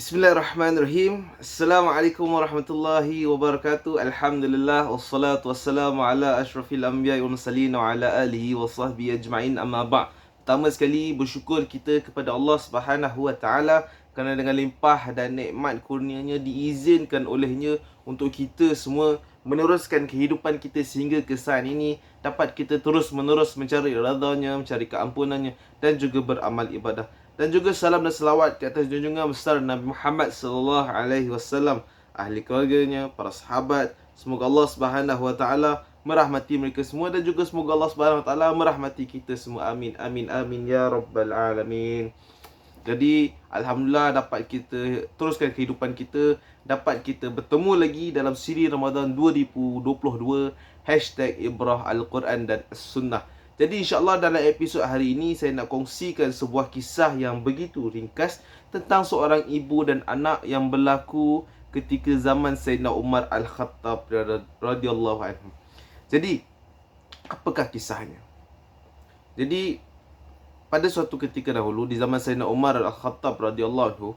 Bismillahirrahmanirrahim. Assalamualaikum warahmatullahi wabarakatuh. Alhamdulillah wassalatu wassalamu ala asyrafil anbiya'i wal mursalin wa ala alihi wa sahbihi ajma'in, amma ba'. Pertama sekali bersyukur kita kepada Allah Subhanahu wa taala kerana dengan limpah dan nikmat kurnianya diizinkan olehnya untuk kita semua meneruskan kehidupan kita sehingga ke saat ini, dapat kita terus menerus mencari redanya, mencari keampunannya dan juga beramal ibadah. Dan juga salam dan selawat ke atas junjungan besar Nabi Muhammad sallallahu alaihi wasallam, ahli keluarganya, para sahabat. Semoga Allah Subhanahu wa taala merahmati mereka semua dan juga semoga Allah Subhanahu wa taala merahmati kita semua. Amin amin amin ya rabbal alamin. Jadi alhamdulillah dapat kita teruskan kehidupan kita, dapat kita bertemu lagi dalam siri Ramadan 2022 #Ibrah Al-Quran dan As-Sunnah. Jadi insyaAllah dalam episod hari ini saya nak kongsikan sebuah kisah yang begitu ringkas tentang seorang ibu dan anak yang berlaku ketika zaman Sayyidina Umar Al-Khattab radhiyallahu anhu. Jadi apakah kisahnya? Jadi pada suatu ketika dahulu di zaman Sayyidina Umar Al-Khattab radhiyallahu anhu,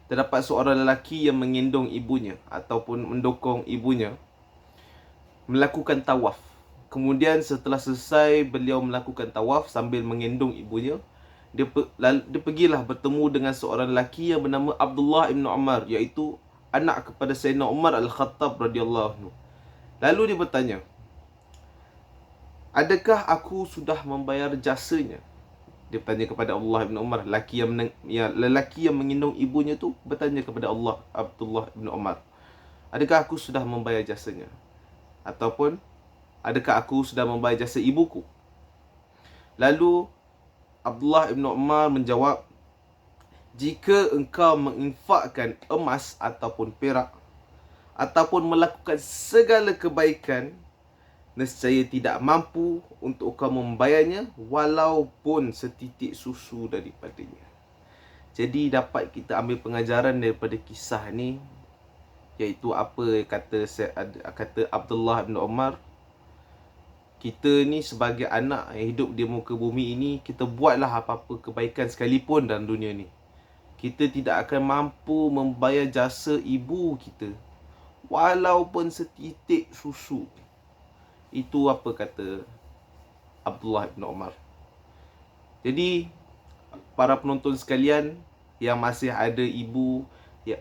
terdapat seorang lelaki yang menggendong ibunya ataupun mendukung ibunya melakukan tawaf. Kemudian setelah selesai beliau melakukan tawaf sambil menggendong ibunya, dia pergilah bertemu dengan seorang lelaki yang bernama Abdullah bin Umar, iaitu anak kepada Sayyidina Umar Al-Khattab radhiyallahu anhu. Lalu dia bertanya, "Adakah aku sudah membayar jasanya?" Dia bertanya kepada Abdullah bin Umar, lelaki yang menggendong ibunya tu bertanya kepada Abdullah bin Umar, "Adakah aku sudah membayar jasanya? Ataupun adakah aku sudah membayar jasa ibuku?" Lalu Abdullah bin Umar menjawab, "Jika engkau menginfakkan emas ataupun perak ataupun melakukan segala kebaikan, nescaya tidak mampu untuk engkau membayarnya walaupun setitik susu daripadanya." Jadi dapat kita ambil pengajaran daripada kisah ni, iaitu apa kata Abdullah bin Umar, kita ni sebagai anak yang hidup di muka bumi ini, kita buatlah apa-apa kebaikan sekalipun dalam dunia ni, kita tidak akan mampu membayar jasa ibu kita walaupun setitik susu. Itu apa kata Abdullah bin Umar. Jadi para penonton sekalian yang masih ada ibu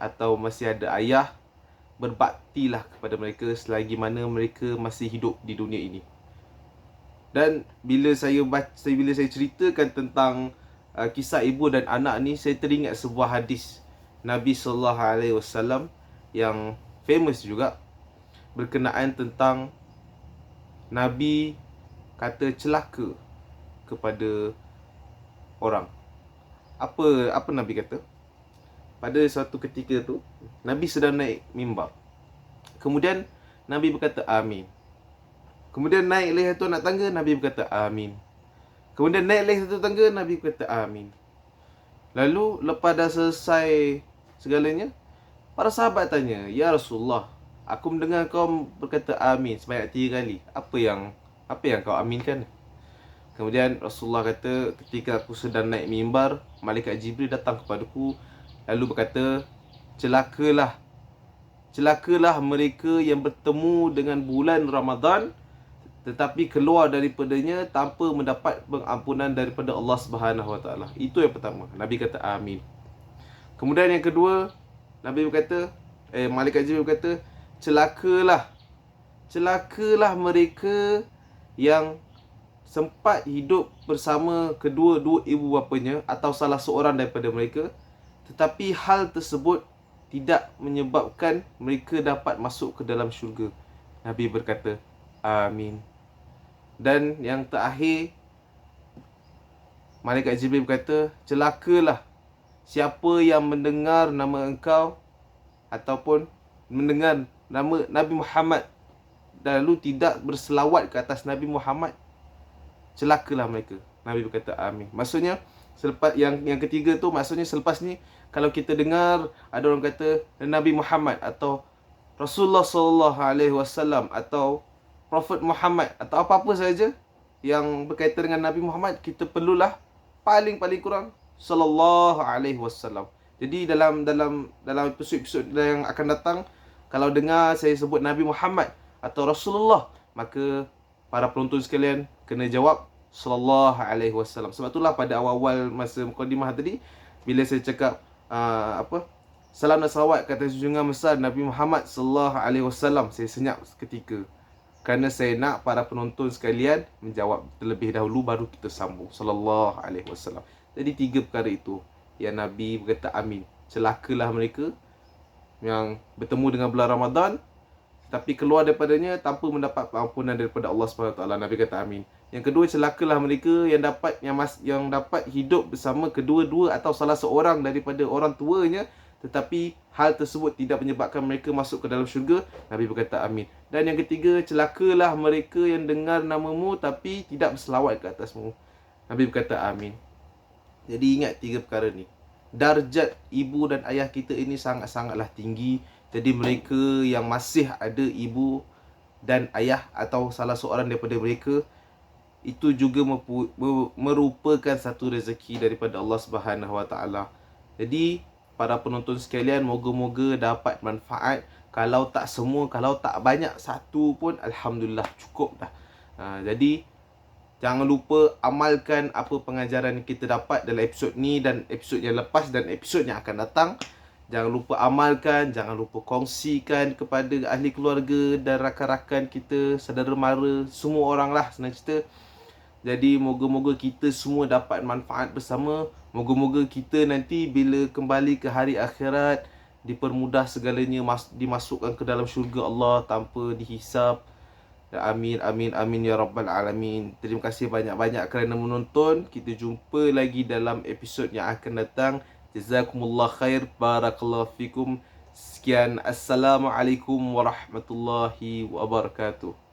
atau masih ada ayah, berbaktilah kepada mereka selagi mana mereka masih hidup di dunia ini. Dan bila saya ceritakan tentang kisah ibu dan anak ni, saya teringat sebuah hadis Nabi sallallahu alaihi wasallam yang famous juga, berkenaan tentang Nabi kata celaka kepada orang. Apa Nabi kata? Pada suatu ketika tu Nabi sedang naik mimbar. Kemudian Nabi berkata amin. Kemudian naik lagi satu anak tangga, Nabi berkata amin. Kemudian naik lagi satu tangga, Nabi berkata amin. Lalu lepas dah selesai segalanya, para sahabat tanya, "Ya Rasulullah, aku mendengar kau berkata amin sebanyak 3 kali. Apa yang kau aminkan?" Kemudian Rasulullah kata, "Ketika aku sedang naik mimbar, malaikat Jibril datang kepadaku lalu berkata, Celakalah mereka yang bertemu dengan bulan Ramadan tetapi keluar daripadanya tanpa mendapat pengampunan daripada Allah Subhanahu Wa Taala." Itu yang pertama. Nabi kata amin. Kemudian yang kedua, Nabi berkata, malaikat Jibril berkata, Celakalah mereka yang sempat hidup bersama kedua-dua ibu bapanya atau salah seorang daripada mereka, tetapi hal tersebut tidak menyebabkan mereka dapat masuk ke dalam syurga. Nabi berkata amin. Dan yang terakhir, malaikat Jibril berkata, "Celakalah siapa yang mendengar nama engkau ataupun mendengar nama Nabi Muhammad dan lalu tidak berselawat ke atas Nabi Muhammad. Celakalah mereka." Nabi berkata amin. Maksudnya selepas yang ketiga tu, maksudnya selepas ni kalau kita dengar ada orang kata Nabi Muhammad atau Rasulullah sallallahu alaihi wasallam atau Prophet Muhammad atau apa-apa saja yang berkaitan dengan Nabi Muhammad, kita perlulah paling kurang sallallahu alaihi wasallam. Jadi dalam episod-episod yang akan datang, kalau dengar saya sebut Nabi Muhammad atau Rasulullah, maka para penonton sekalian kena jawab sallallahu alaihi wasallam. Sebab itulah pada awal-awal masa mukadimah tadi, bila saya cakap salam dan salawat kata junjungan besar Nabi Muhammad sallallahu alaihi wasallam, saya senyap seketika. Kerana saya nak para penonton sekalian menjawab terlebih dahulu, baru kita sambung sallallahu alaihi wasallam. Jadi 3 perkara itu yang Nabi berkata amin. Celakalah mereka yang bertemu dengan bulan Ramadan tapi keluar daripadanya tanpa mendapat pengampunan daripada Allah SWT. Nabi kata amin. Yang kedua, celakalah mereka yang dapat hidup bersama kedua-dua atau salah seorang daripada orang tuanya, tetapi hal tersebut tidak menyebabkan mereka masuk ke dalam syurga. Nabi berkata amin. Dan yang ketiga, celakalah mereka yang dengar namamu tapi tidak berselawat ke atasmu. Nabi berkata amin. Jadi ingat 3 perkara ni. Darjat ibu dan ayah kita ini sangat-sangatlah tinggi. Jadi mereka yang masih ada ibu dan ayah atau salah seorang daripada mereka, itu juga merupakan satu rezeki daripada Allah Subhanahu Wa Taala. Jadi para penonton sekalian, moga-moga dapat manfaat. Kalau tak semua, kalau tak banyak, satu pun alhamdulillah cukup dah. Jadi jangan lupa amalkan apa pengajaran kita dapat dalam episod ni dan episod yang lepas dan episod yang akan datang. Jangan lupa amalkan, jangan lupa kongsikan kepada ahli keluarga dan rakan-rakan kita, saudara mara, semua orang lah senang cerita. Jadi moga-moga kita semua dapat manfaat bersama. Moga-moga kita nanti bila kembali ke hari akhirat dipermudah segalanya, dimasukkan ke dalam syurga Allah tanpa dihisap. Amin, amin, amin ya rabbal alamin. Terima kasih banyak-banyak kerana menonton. Kita jumpa lagi dalam episod yang akan datang. Jazakumullah khair. Barakallahu fikum. Sekian. Assalamualaikum warahmatullahi wabarakatuh.